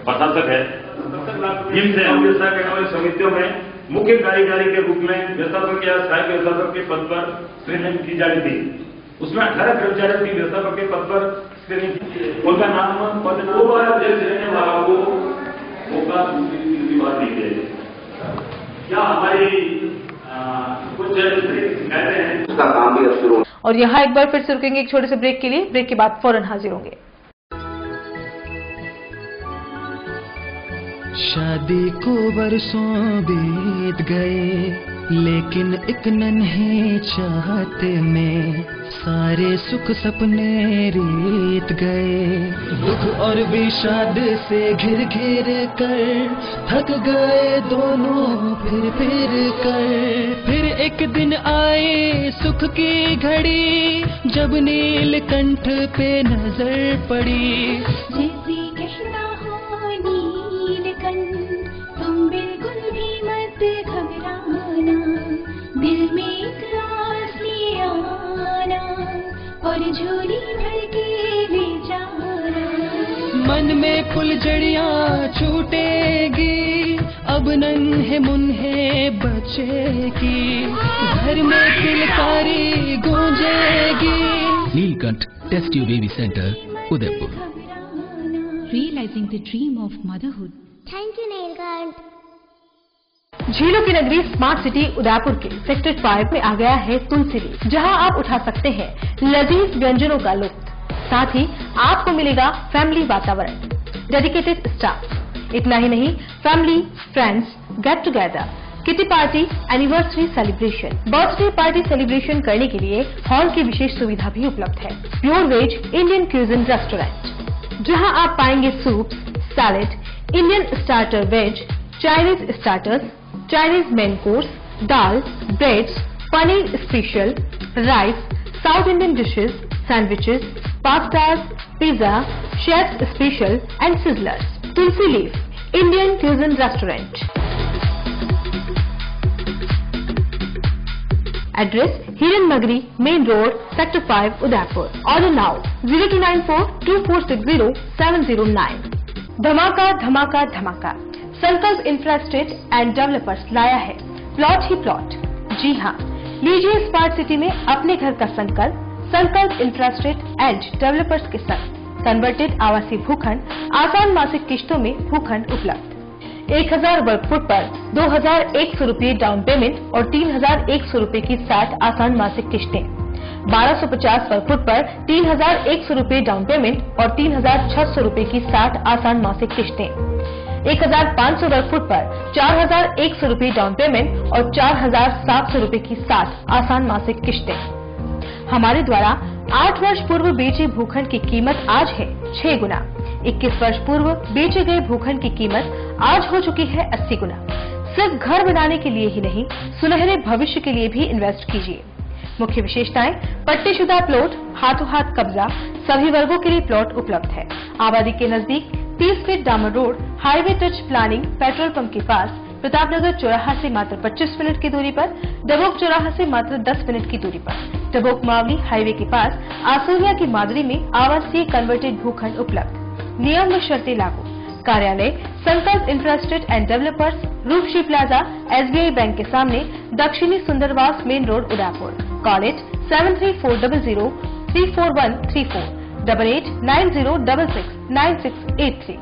प्रशासक है। जिनसे हम व्यवस्था करने वाली समितियों में मुख्य कार्यकारी के रूप में व्यवस्थापक या सहायक व्यवस्थापक के पद पर स्क्रीनिंग की जा रही थी। उसमें 18 कर्मचारियों की व्यवस्थापक के पद पर स्क्रीनिंग, उनका नाम पद अध्यक्ष रहने वाला को मौका बात दी गई। क्या हमारी कुछ शिकायतें हैं, उसका काम भी अब शुरू। और यहाँ एक बार फिर से रुकेंगे एक छोटे से ब्रेक के लिए। ब्रेक के बाद फौरन हाजिर होंगे। शादी को बरसों बीत गए, लेकिन एक नन्हे चाहते में सारे सुख सपने बीत गए। दुख और विषाद से घिर घिर कर थक गए दोनों फिर कर। फिर एक दिन आए सुख की घड़ी, जब नीलकंठ पे नजर पड़ी। जैसे कहता हो नीलकंठ, तुम बिल्कुल भी मत घबराना, दिल में एक आस ले आना और झोली भर के ले जाना। मन में फुलझड़ियाँ छूटेगी, अब नन्हे मुन्हे बचेगी, घर में किलकारी गूंजेगी। Neelkanth test tube baby centre, Udaipur. Realizing the dream of motherhood. Thank you, Neelkanth. झीलों की नगरी स्मार्ट सिटी उदयपुर के सेक्टर 5 में आ गया है तुलसी लीफ, जहां आप उठा सकते हैं लजीज व्यंजनों का लुत्फ। साथ ही आपको मिलेगा फैमिली वातावरण, डेडिकेटेड स्टाफ। इतना ही नहीं, family, friends, get together, kitty party, anniversary celebration, birthday party celebration करने के लिए हॉल की विशेष सुविधा भी उपलब्ध है। Pure veg Indian cuisine restaurant, जहां आप पाएंगे soup, salad, Indian starter veg, Chinese starters, Chinese main course, dal, breads, paneer special, rice, south Indian dishes, sandwiches, pastas, pizza, chef special and sizzlers. Tulsi leaf Indian cuisine restaurant. Address Hiran Nagri, main road, sector 5, Udaipur. Order now 02942460 धमाका धमाका धमाका। संकल्प infrastructure and developers लाया है plot ही plot. जी हां, लीजिए smart city में अपने घर का संकल्प। संकल्प इंफ्रास्ट्रक्चर एंड डेवलपर्स के साथ कन्वर्टेड आवासीय भूखंड, आसान मासिक किश्तों में भूखंड उपलब्ध। 1000 वर्ग फुट पर 2100 रुपये डाउन पेमेंट और 3100 रुपये की 60 आसान मासिक किश्तें। 1250 वर्ग फुट पर 3100 रुपये डाउन पेमेंट और 3600 रुपये की 60 आसान मासिक किश्तें। 1500 वर्ग फुट पर 4100 रुपये डाउन पेमेंट और 4700 रुपये की 60 आसान मासिक किश्तें। हमारे द्वारा 8 वर्ष पूर्व बेचे भूखंड की कीमत आज है 6 गुना। 21 वर्ष पूर्व बेचे गए भूखंड की कीमत आज हो चुकी है 80 गुना। सिर्फ घर बनाने के लिए ही नहीं, सुनहरे भविष्य के लिए भी इन्वेस्ट कीजिए। मुख्य विशेषताएं: पट्टीशुदा प्लॉट, हाथों हाथ कब्जा, सभी वर्गों के लिए प्लॉट उपलब्ध है। आबादी के नजदीक 30 फीट डामर road, highway touch planning, petrol pump के पास, प्रतापनगर चौराहा से मात्र 25 मिनट की दूरी पर, डबोक चौराहा से मात्र 10 मिनट की दूरी पर, डबोक मावली हाईवे के पास, आसूरिया की मादरी में आवासीय कन्वर्टेड भूखंड उपलब्ध। नियम व शर्तें लागू। कार्यालय: Sankalp infrastructure and developers, Roopshi plaza, SBI bank के सामने, दक्षिणी Sundarwas, main road, Udaipur. Call it 7340034134 8890669683।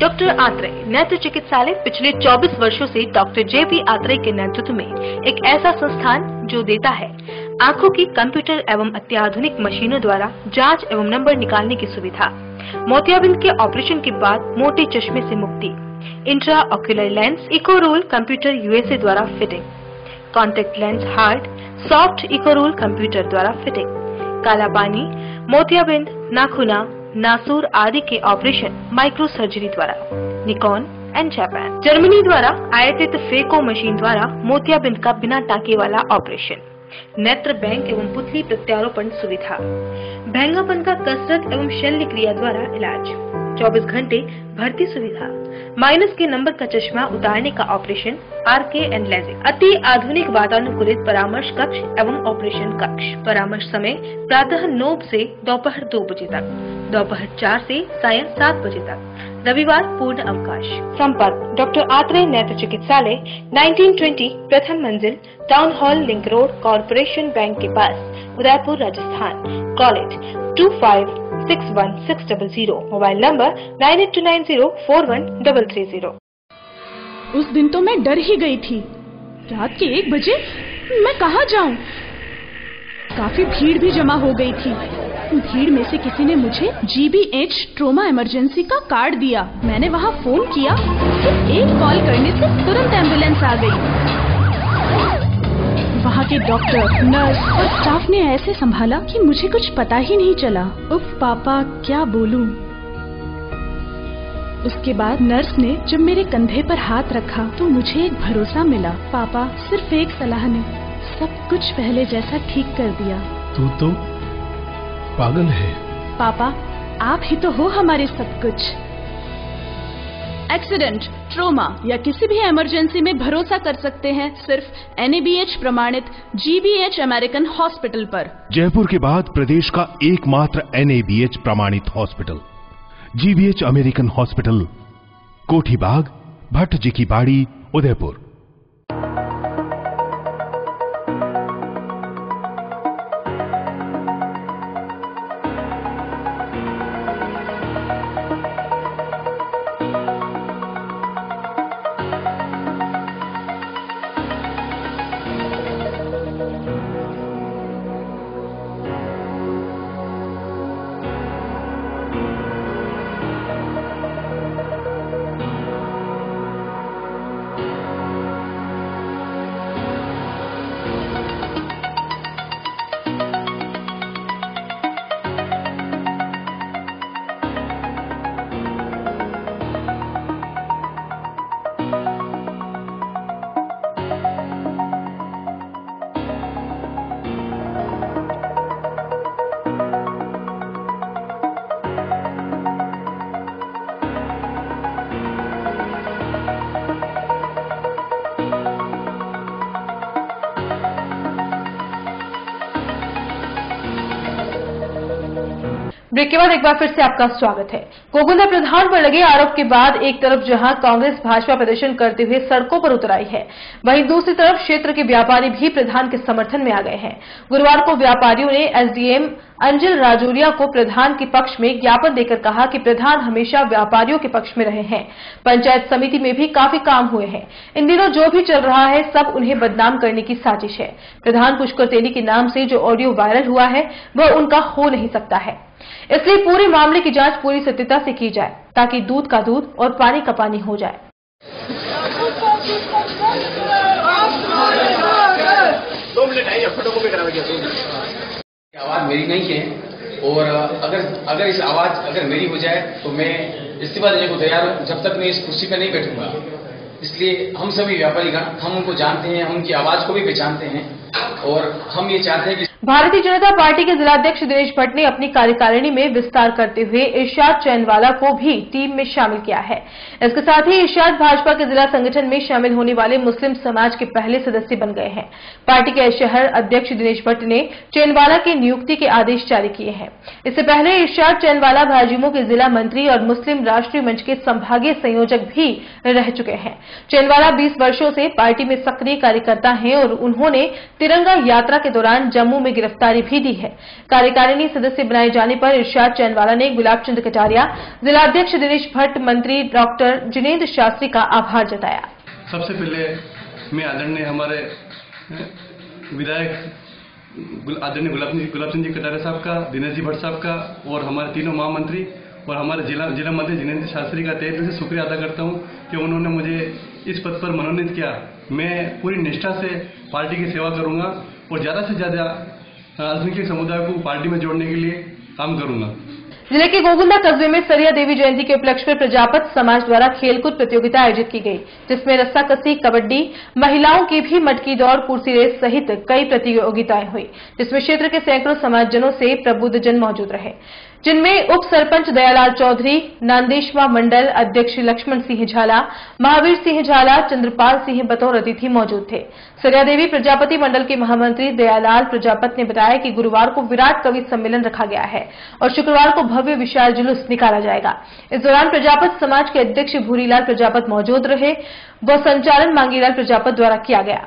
Doctor Atreya नेत्र चिकित्सालय पिछले 24 वर्षों से डॉक्टर जे.पी. आत्रेय के नेतृत्व में एक ऐसा संस्थान जो देता है आंखों की कंप्यूटर एवं अत्याधुनिक मशीनों द्वारा जांच एवं नंबर निकालने की सुविधा, मोतियाबिंद के ऑपरेशन के बाद मोटे चश्मे से मुक्ति, intra ocular lens echo roll computer USA द्वारा fitting, contact lens hard soft echo roll computer द्वारा फिटिंग, काला पानी, मोतियाबिंद, नाखूना, नासूर आदि के ऑपरेशन माइक्रो सर्जरी द्वारा, निकॉन एंड जापान, जर्मनी द्वारा आयातित फेको मशीन द्वारा मोतियाबिंद का बिना टाँके वाला ऑपरेशन, नेत्र बैंक एवं पुतली प्रत्यारोपण सुविधा, भैंगापन का कसरत एवं शल्य क्रिया द्वारा इलाज, 24 घंटे भर्ती सुविधा, माइनस के नंबर का चश्मा उतारने का ऑपरेशन, आरके एंड लेजिक, अति आधुनिक वातानुकूलित परामर्श कक्ष एवं ऑपरेशन कक्ष, परामर्श समय प्रातः 9 से दोपहर 2 बजे तक, दोपहर 4 से सायं 7 बजे तक, रविवार पूर्ण अवकाश। संपर्क डॉक्टर आत्रेय नेत्र चिकित्सालय 1920 प्रथम मंजिल town hall link road corporation bank के पास Udaipur Rajasthan. Call it 25616000, mobile number 9829041330। उस दिन तो मैं डर ही गई थी। रात के 1 बजे मैं कहाँ जाऊं? काफी भीड़ भी जमा हो गई थी। भीड़ में से किसी ने मुझे GBH ट्रोमा इमरजेंसी का कार्ड दिया। मैंने वहाँ फोन किया, सिर्फ एक कॉल करने से तुरंत एम्बुलेंस आ गई। वहाँ के डॉक्टर, नर्स और स्टाफ ने ऐसे संभाला कि मुझे कुछ पता ही नहीं चला। उफ पापा, क्या बोलूं। उसके बाद नर्स ने जब मेरे कंधे पर हाथ रखा तो मुझे एक भरोसा मिला। पापा, सिर्फ एक सलाह ने सब कुछ पहले जैसा ठीक कर दिया। तू तो पागल है। पापा, आप ही तो हो हमारे सब कुछ। एक्सीडेंट, ट्रोमा या किसी भी इमरजेंसी में भरोसा कर सकते हैं सिर्फ NABH प्रमाणित GBH अमेरिकन हॉस्पिटल पर। जयपुर के बाद प्रदेश का एकमात्र NABH प्रमाणित हॉस्पिटल GBH अमेरिकन हॉस्पिटल, कोठी बाग, भट्ट जी की बाड़ी, उदयपुर। ब्रेक के बाद एक बार फिर से आपका स्वागत है। गोविंदा प्रधान पर लगे आरोप के बाद एक तरफ जहां कांग्रेस भाजपा प्रदर्शन करते हुए सड़कों पर उतर आई है, वहीं दूसरी तरफ क्षेत्र के व्यापारी भी प्रधान के समर्थन में आ गए हैं। गुरुवार को व्यापारियों ने SDM अंजल राजौरिया को प्रधान के पक्ष में ज्ञापन देकर कहा कि प्रधान हमेशा व्यापारियों के पक्ष में रहे हैं। पंचायत समिति में भी काफी काम हुए हैं। इन दिनों जो भी चल रहा है सब उन्हें बदनाम करने की साजिश है। प्रधान पुष्कर तेली के नाम से जो ऑडियो वायरल हुआ है वह उनका हो नहीं सकता है, इसलिए पूरे मामले की जांच पूरी सत्यता से की जाए ताकि दूध का दूध और पानी का पानी हो जाए। 2 मिनट आइए, फोटोकॉपी करा दिया। आवाज मेरी नहीं है और अगर इस आवाज अगर मेरी हो जाए तो मैं इस्तीफा देने को तैयार हूं, जब तक मैं इस कुर्सी पर नहीं बैठूंगा। इसलिए हम सभी व्यापारीगण, हम उनको जानते हैं, हम उनकी आवाज को भी पहचानते हैं और हम ये चाहते हैं कि भारतीय जनता पार्टी के जिलाध्यक्ष दिनेश भट्ट ने अपनी कार्यकारिणी में विस्तार करते हुए इरशाद चैनवाला को भी टीम में शामिल किया है। इसके साथ ही इरशाद भाजपा के जिला संगठन में शामिल होने वाले मुस्लिम समाज के पहले सदस्य बन गए हैं। पार्टी के शहर अध्यक्ष दिनेश भट्ट ने चैनवाला की नियुक्ति के आदेश जारी किए हैं। इससे पहले इरशाद चैनवाला भाजयुमो के जिला मंत्री और मुस्लिम राष्ट्रीय मंच के संभागीय संयोजक भी रह चुके हैं। चैनवाला 20 वर्षों से पार्टी में सक्रिय कार्यकर्ता हैं और उन्होंने तिरंगा यात्रा के दौरान जम्मू में में गिरफ्तारी भी दी है। कार्यकारिणी सदस्य बनाए जाने पर इरशाद चैनवाला ने गुलाब चंद कटारिया, जिलाध्यक्ष दिनेश भट्ट, मंत्री डॉक्टर जिनेंद्र शास्त्री का आभार जताया। सबसे पहले मैं आदरणीय हमारे विधायक आदरणीय गुलाब चंद जी कटारिया साहब का, दिनेश जी भट्ट साहब का और हमारे तीनों महामंत्री और हमारे जिला मंत्री जिनेंद्र शास्त्री का तहे दिल से शुक्रिया अदा करता हूं कि उन्होंने मुझे इस पद पर मनोनीत किया। मैं पूरी निष्ठा से पार्टी की सेवा करूंगा और ज्यादा से ज्यादा अल्पसंख्यक समुदाय को पार्टी में जोड़ने के लिए काम करूंगा। जिले के गोगुंदा कस्बे में सरिया देवी जयंती के उपलक्ष्य में प्रजापत समाज द्वारा खेलकूद प्रतियोगिता आयोजित की गई, जिसमें रस्साकसी, कबड्डी, महिलाओं की भी मटकी दौड़, कुर्सी रेस सहित कई प्रतियोगिताएं हुई, जिसमें क्षेत्र के सैकड़ों समाजजनों से प्रबुद्धजन मौजूद रहे, जिनमें उप सरपंच दयालाल चौधरी, नांदेशवा मंडल अध्यक्ष लक्ष्मण सिंह झाला, महावीर सिंह झाला, चंद्रपाल सिंह बतौर अतिथि मौजूद थे। सरिया देवी प्रजापति मंडल के महामंत्री दयालाल प्रजापत ने बताया कि गुरुवार को विराट कवि सम्मेलन रखा गया है और शुक्रवार को भव्य विशाल जुलूस निकाला जाएगा। इस दौरान प्रजापत समाज के अध्यक्ष भूरीलाल प्रजापत मौजूद रहे व संचालन मांगीलाल प्रजापत द्वारा किया गया।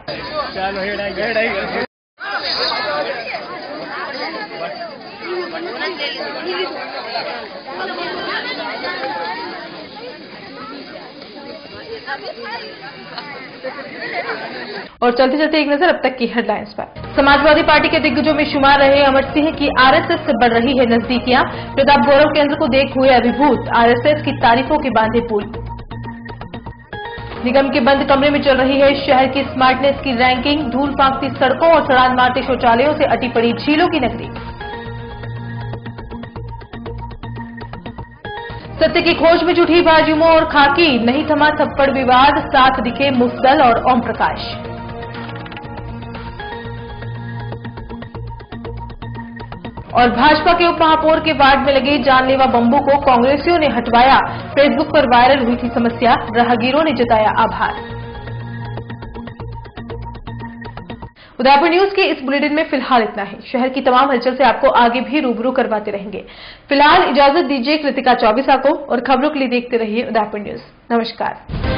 और चलते चलते एक नजर अब तक की हेडलाइंस पर। समाजवादी पार्टी के दिग्गजों में शुमार रहे अमर सिंह की आरएसएस से बढ़ रही है नजदीकियां। प्रताप गौरव केंद्र को देख हुए अभिभूत, आरएसएस की तारीफों के बांधे पुल। निगम के बंद कमरे में चल रही है शहर की स्मार्टनेस की रैंकिंग। धूल फांकती सड़कों और छलांग मारते शौचालयों से अटी पड़ी झीलों की नगरी। सत्य की खोज में जुटी भाजयुमो और खाकी, नहीं थमा थप्पड़ विवाद, साथ दिखे मुफदल और ओम प्रकाश। और भाजपा के उप महापौर के वार्ड में लगे जानलेवा बम्बू को कांग्रेसियों ने हटवाया, फेसबुक पर वायरल हुई थी समस्या, राहगीरों ने जताया आभार। उदयपुर न्यूज के इस बुलेटिन में फिलहाल इतना ही। शहर की तमाम हलचल से आपको आगे भी रूबरू करवाते रहेंगे। फिलहाल इजाजत दीजिए कृतिका चौबीसा को और खबरों के लिए देखते रहिए उदयपुर न्यूज। नमस्कार।